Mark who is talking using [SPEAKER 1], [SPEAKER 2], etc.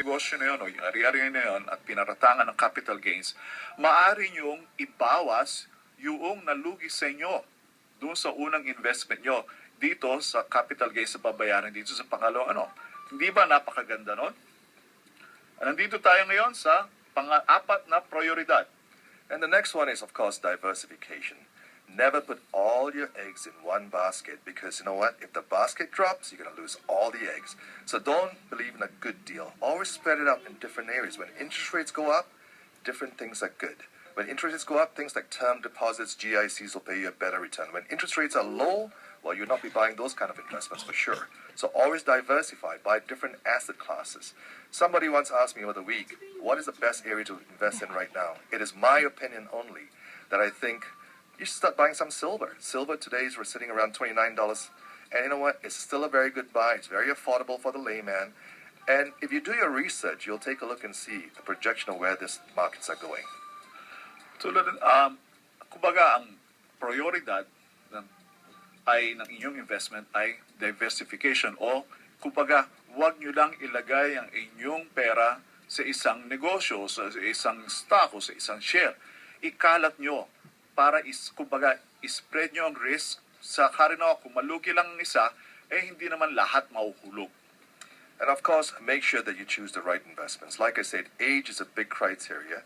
[SPEAKER 1] negosyo na yun o yung ari-ari na yun at pinaratangan ng capital gains, maaari niyong ibawas yung nalugi sa inyo doon sa unang investment nyo dito sa capital gains sa babayaran dito sa pangalawang ano. Hindi ba napakaganda nun? Nandito tayo ngayon sa pang-apat na prioridad.
[SPEAKER 2] And the next one is, of course, diversification. Never put all your eggs in one basket because you know what? If the basket drops, you're going to lose all the eggs. So don't believe in a good deal. Always spread it out in different areas. When interest rates go up, different things are good. When interest rates go up, things like term deposits, GICs will pay you a better return. When interest rates are low, well, you'll not be buying those kind of investments for sure. So always diversify, buy different asset classes. Somebody once asked me over the week, what is the best area to invest in right now? It is my opinion only that I think you should start buying some silver. Silver today is we're sitting around $29. And you know what? It's still a very good buy. It's very affordable for the layman. And if you do your research, you'll take a look and see the projection of where these markets are going.
[SPEAKER 1] Tulad, kumbaga, ang prioridad ng inyong investment ay diversification o kumbaga, huwag nyo lang ilagay ang inyong pera sa isang negosyo, sa isang stock o sa isang share. Ikalat nyo para kumbaga, spread nyo ang risk sa karino. Kung malugi lang ang isa, hindi naman lahat mahuhulog.
[SPEAKER 2] And of course, make sure that you choose the right investments. Like I said, age is a big criteria.